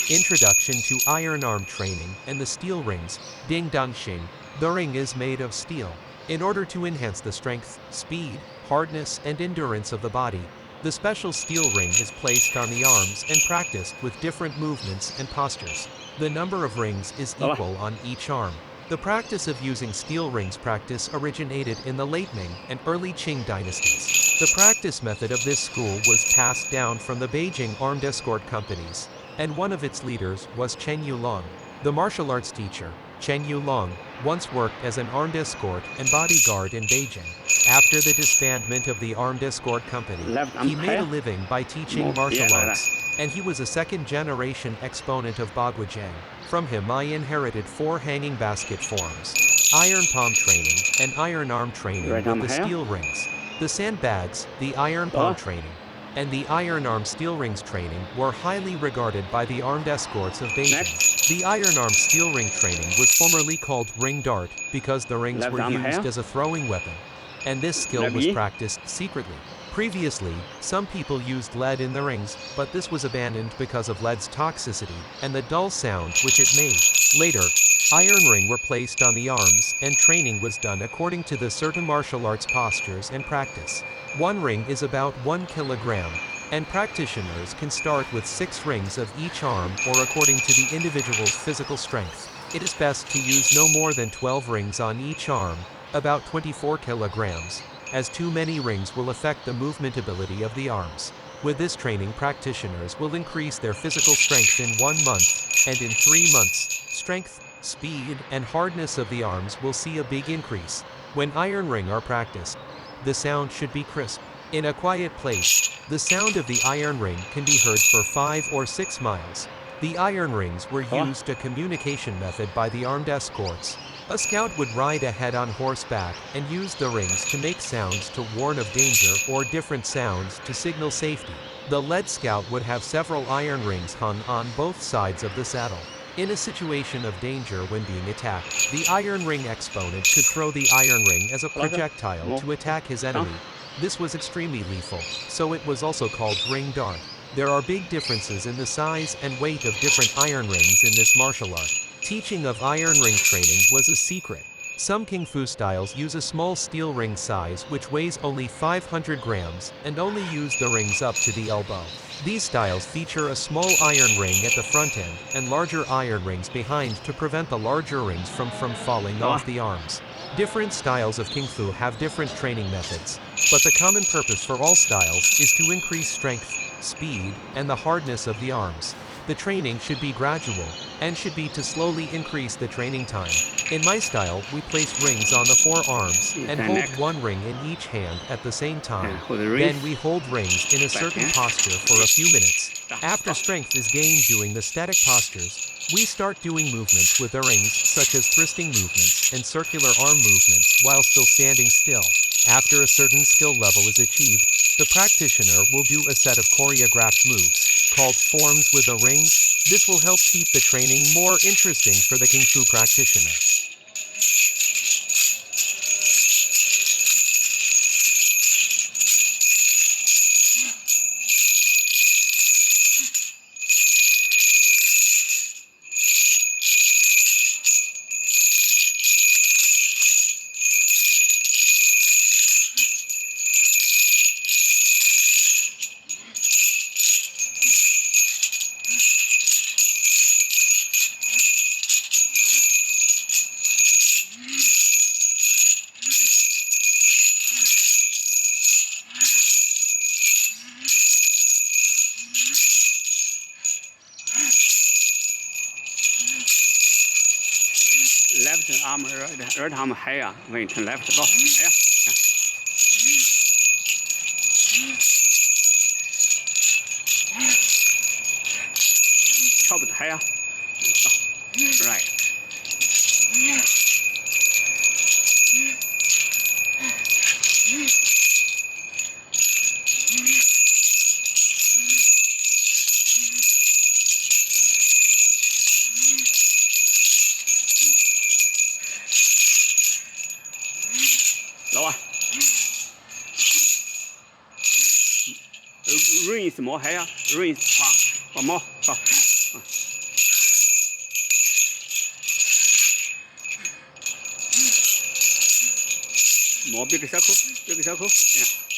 Introduction to iron arm training and the steel rings, Ding Dang Xing. The ring is made of steel. In order to enhance the strength, speed, hardness, and endurance of the body, the special steel ring is placed on the arms and practiced with different movements and postures. The number of rings is equal on each arm. The practice of using steel rings originated in the late Ming and early Qing dynasties. The practice method of this school was passed down from the Beijing armed escort companies, and one of its leaders was Cheng Youlong. The martial arts teacher, Cheng Youlong, once worked as an armed escort and bodyguard in Beijing. After the disbandment of the armed escort company, he made a living by teaching martial arts, and he was a second-generation exponent of Bagua Zhang. From him I inherited 4 hanging basket forms, iron palm training, and iron arm training with the steel rings. The sandbags, the iron palm training, and the iron arm steel rings training were highly regarded by the armed escorts of Beijing. The iron arm steel ring training was formerly called ring dart because the rings were used as a throwing weapon, and this skill was practiced secretly. Previously, some people used lead in the rings, but this was abandoned because of lead's toxicity and the dull sound which it made. Later, iron ring were placed on the arms and training was done according to the certain martial arts postures and practice. One ring is about 1 kilogram, and practitioners can start with 6 rings of each arm or according to the individual's physical strength. It is best to use no more than 12 rings on each arm, about 24 kilograms, as too many rings will affect the movement ability of the arms. With this training, practitioners will increase their physical strength in 1 month, and in 3 months, strength, speed, and hardness of the arms will see a big increase. When iron ring are practiced, the sound should be crisp. In a quiet place, the sound of the iron ring can be heard for 5 or 6 miles. The iron rings were used a communication method by the armed escorts. A scout would ride ahead on horseback and use the rings to make sounds to warn of danger or different sounds to signal safety. The lead scout would have several iron rings hung on both sides of the saddle. In a situation of danger when being attacked, the iron ring exponent could throw the iron ring as a projectile to attack his enemy. This was extremely lethal, so it was also called ring dart. There are big differences in the size and weight of different iron rings in this martial art. Teaching of iron ring training was a secret. Some Kung Fu styles use a small steel ring size which weighs only 500 grams and only use the rings up to the elbow. These styles feature a small iron ring at the front end and larger iron rings behind to prevent the larger rings from falling off the arms. Different styles of Kung Fu have different training methods, but the common purpose for all styles is to increase strength, speed, and the hardness of the arms. The training should be gradual, and should be to slowly increase the training time. In my style, we place rings on the forearms, and hold 1 ring in each hand at the same time. Then we hold rings in a certain posture for a few minutes. After strength is gained doing the static postures, we start doing movements with the rings such as twisting movements and circular arm movements while still standing still. After a certain skill level is achieved, the practitioner will do a set of choreographed moves, called forms with the rings. This will help keep the training more interesting for the Kung Fu practitioner. Left arm, right arm higher, when turn left, go higher. Chop it higher. Go. Right. Lower. Ring is more higher. Ring is more. Go. More big circle, big circle. Yeah.